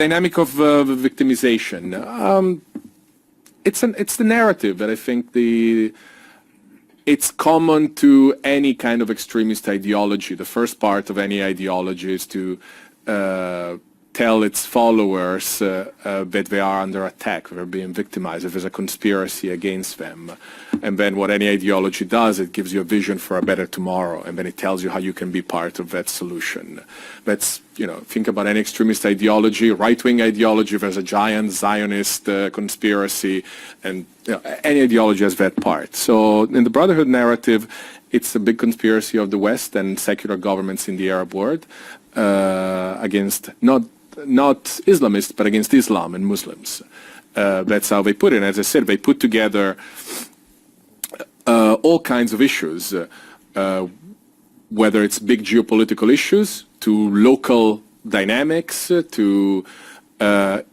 Dynamic of victimization. It's the narrative that I think it's common to any kind of extremist ideology. The first part of any ideology is to tell its followers that they are under attack, they're being victimized, if there's a conspiracy against them. And then what any ideology does, it gives you a vision for a better tomorrow, and then it tells you how you can be part of that solution. That's, think about any extremist ideology, right-wing ideology, there's a giant Zionist conspiracy, and any ideology has that part. So in the Brotherhood narrative, it's a big conspiracy of the West and secular governments in the Arab world against not Islamists, but against Islam and Muslims. That's how they put it. And as I said, they put together all kinds of issues, whether it's big geopolitical issues, to local dynamics, to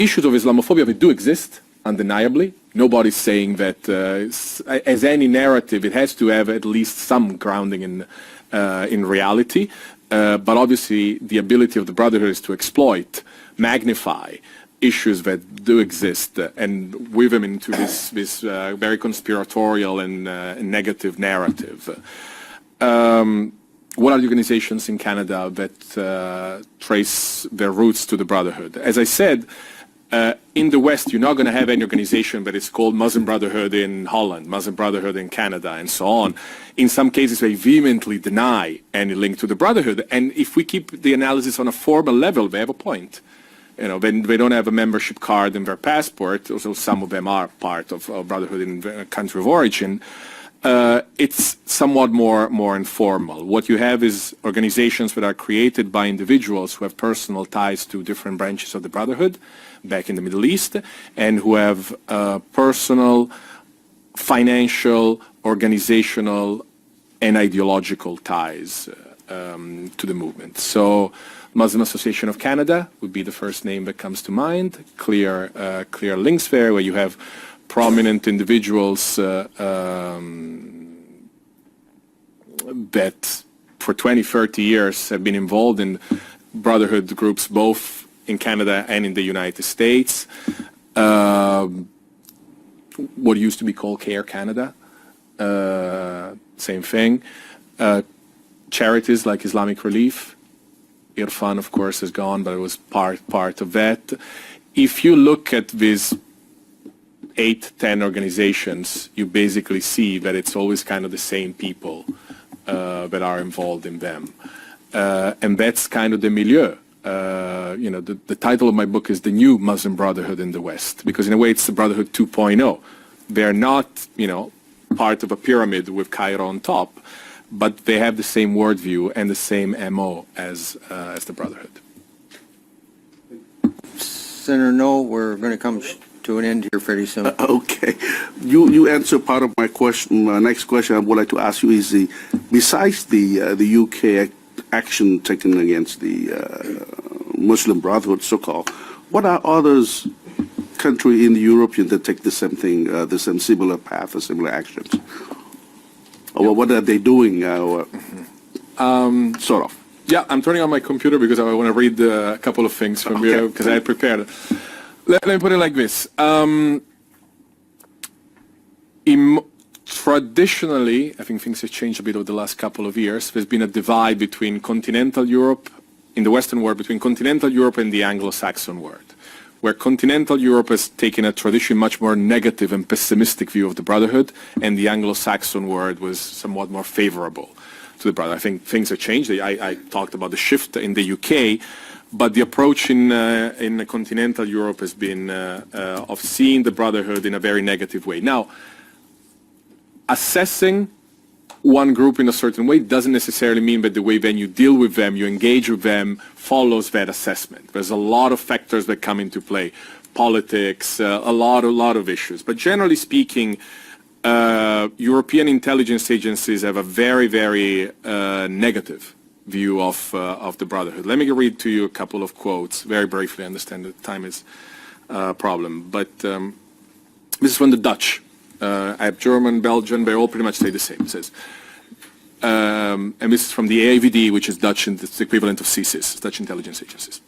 issues of Islamophobia that do exist, undeniably. Nobody's saying that as any narrative, it has to have at least some grounding in reality. But obviously, the ability of the Brotherhood is to exploit, magnify issues that do exist and weave them into this very conspiratorial and negative narrative. What are the organizations in Canada that trace their roots to the Brotherhood? As I said, in the West, you're not going to have any organization that is called Muslim Brotherhood in Holland, Muslim Brotherhood in Canada, and so on. In some cases, they vehemently deny any link to the Brotherhood. And if we keep the analysis on a formal level, they have a point. When they don't have a membership card in their passport, also some of them are part of Brotherhood in their country of origin, it's somewhat more informal. What you have is organizations that are created by individuals who have personal ties to different branches of the Brotherhood back in the Middle East, and who have personal, financial, organizational, and ideological ties to the movement. So Muslim Association of Canada would be the first name that comes to mind. Clear links there, where you have prominent individuals that for 20, 30 years have been involved in Brotherhood groups both in Canada and in the United States. What used to be called CARE Canada, same thing. Charities like Islamic Relief. Irfan, of course, is gone, but it was part of that. If you look at these 8, 10 organizations, you basically see that it's always kind of the same people that are involved in them. And that's kind of the milieu. The title of my book is The New Muslim Brotherhood in the West, because in a way it's the Brotherhood 2.0. They're not, part of a pyramid with Cairo on top, but they have the same worldview and the same MO as the Brotherhood. Senator No, we're going to come to an end here pretty soon. Okay. You answer part of my question. My next question I would like to ask you is, besides the UK action taken against the Muslim Brotherhood, so-called, what are others country in the European that take the same thing, the same similar path or similar actions? Or what are they doing? Sort of. Yeah, I'm turning on my computer because I want to read a couple of things from you, because I had prepared. Let me put it like this. Traditionally, I think things have changed a bit over the last couple of years. There's been a divide between continental Europe, in the Western world, between continental Europe and the Anglo-Saxon world, where continental Europe has taken a traditionally much more negative and pessimistic view of the Brotherhood, and the Anglo-Saxon world was somewhat more favorable to the Brotherhood. I think things have changed. I talked about the shift in the UK, but the approach in continental Europe has been of seeing the Brotherhood in a very negative way. Now, assessing one group in a certain way doesn't necessarily mean that the way then you deal with them, you engage with them, follows that assessment. There's a lot of factors that come into play, politics, a lot of issues. But generally speaking, European intelligence agencies have a very, very negative view of the Brotherhood. Let me read to you a couple of quotes very briefly. I understand that time is a problem, but this is from the Dutch. I have German, Belgian, they all pretty much say the same. It says, and this is from the AIVD, which is Dutch, and it's the equivalent of CSIS, Dutch intelligence agencies.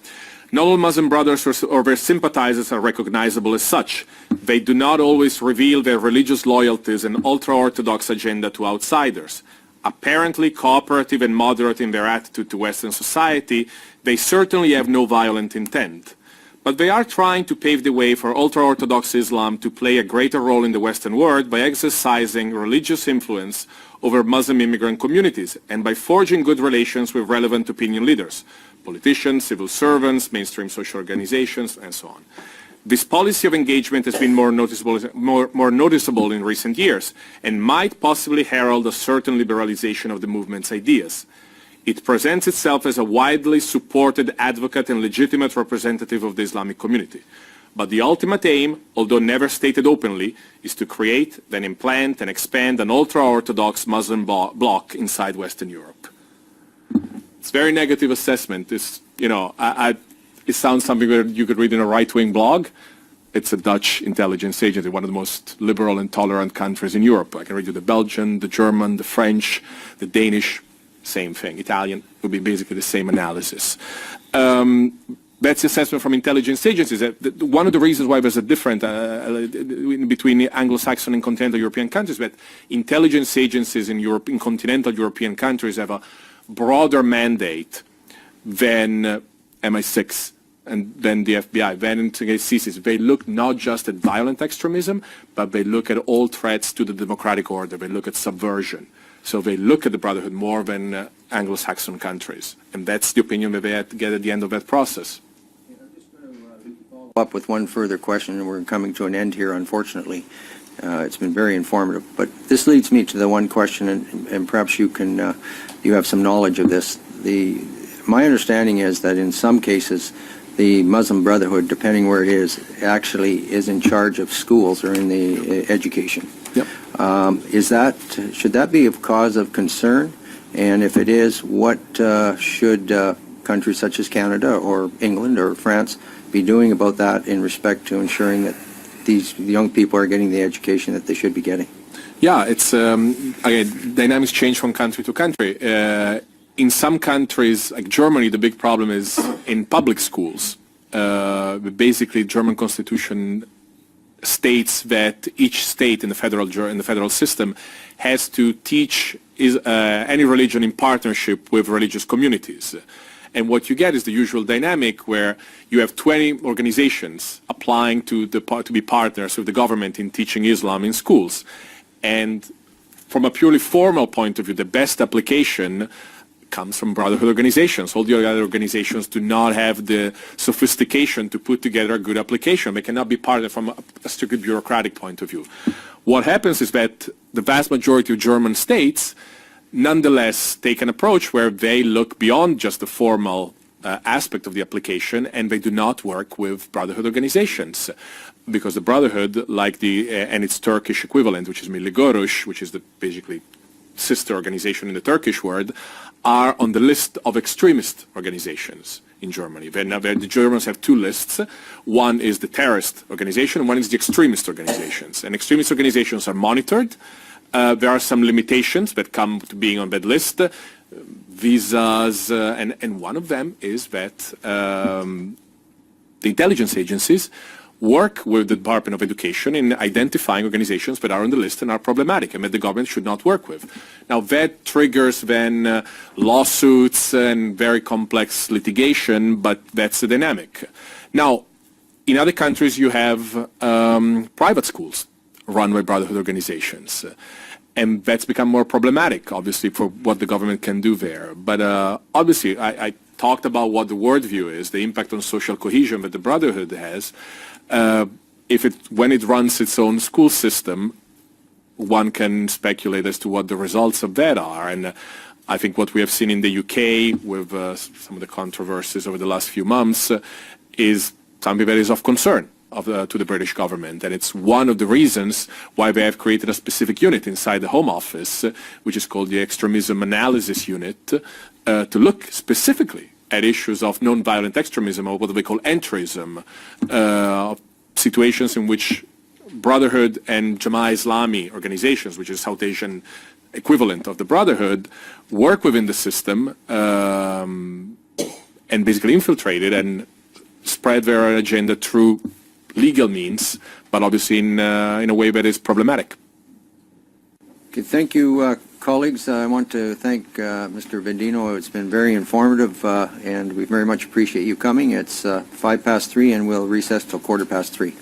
Not all Muslim brothers or their sympathizers are recognizable as such. They do not always reveal their religious loyalties and ultra-Orthodox agenda to outsiders. Apparently cooperative and moderate in their attitude to Western society, they certainly have no violent intent. But they are trying to pave the way for ultra-Orthodox Islam to play a greater role in the Western world by exercising religious influence over Muslim immigrant communities and by forging good relations with relevant opinion leaders, politicians, civil servants, mainstream social organizations, and so on. This policy of engagement has been more noticeable in recent years and might possibly herald a certain liberalization of the movement's ideas. It presents itself as a widely supported advocate and legitimate representative of the Islamic community. But the ultimate aim, although never stated openly, is to create, then implant and expand an ultra-Orthodox Muslim bloc inside Western Europe. It's a very negative assessment. It's, it sounds something that you could read in a right-wing blog. It's a Dutch intelligence agency, one of the most liberal and tolerant countries in Europe. I can read you the Belgian, the German, the French, the Danish, same thing. Italian would be basically the same analysis. That's the assessment from intelligence agencies. One of the reasons why there's a difference between Anglo-Saxon and continental European countries, that intelligence agencies in Europe, in continental European countries, have a broader mandate than MI6 and then the FBI, then against CSIS. They look not just at violent extremism, but they look at all threats to the democratic order. They look at subversion. So they look at the Brotherhood more than Anglo-Saxon countries. And that's the opinion that they had to get at the end of that process. I'm just going to follow up with one further question, and we're coming to an end here, unfortunately. It's been very informative. But this leads me to the one question, and perhaps you have some knowledge of this. My understanding is that in some cases, the Muslim Brotherhood, depending where it is, actually is in charge of schools or in the education. Yep. Should that be a cause of concern? And if it is, what should countries such as Canada or England or France be doing about that in respect to ensuring that these young people are getting the education that they should be getting? Yeah, it's, again, dynamics change from country to country. In some countries, like Germany, the big problem is in public schools. Basically, German constitution states that each state in the federal system has to teach any religion in partnership with religious communities. And what you get is the usual dynamic where you have 20 organizations applying to be partners with the government in teaching Islam in schools. And from a purely formal point of view, the best application comes from brotherhood organizations. All the other organizations do not have the sophistication to put together a good application. They cannot be partnered from a strictly bureaucratic point of view. What happens is that the vast majority of German states nonetheless take an approach where they look beyond just the formal aspect of the application, and they do not work with brotherhood organizations. Because the brotherhood, like and its Turkish equivalent, which is Milli Görüş, which is the basically sister organization in the Turkish world, are on the list of extremist organizations in Germany. The Germans have two lists. One is the terrorist organization, one is the extremist organizations. And extremist organizations are monitored. There are some limitations that come to being on that list, visas, and one of them is that the intelligence agencies work with the Department of Education in identifying organizations that are on the list and are problematic and that the government should not work with. Now that triggers then lawsuits and very complex litigation, but that's the dynamic. Now, in other countries you have private schools run by brotherhood organizations. And that's become more problematic, obviously, for what the government can do there. But obviously, I talked about what the worldview is, the impact on social cohesion that the Brotherhood has. When it runs its own school system, one can speculate as to what the results of that are. And I think what we have seen in the UK with some of the controversies over the last few months is something that is of concern to the British government. And it's one of the reasons why they have created a specific unit inside the Home Office, which is called the Extremism Analysis Unit, to look specifically at issues of non-violent extremism, or what we call entrism, situations in which Brotherhood and Jamaat Islami organizations, which is South Asian equivalent of the Brotherhood, work within the system and basically infiltrate it and spread their agenda through legal means, but obviously in a way that is problematic. Okay, thank you, colleagues. I want to thank Mr. Vandino. It's been very informative, and we very much appreciate you coming. It's 3:05, and we'll recess till 3:15.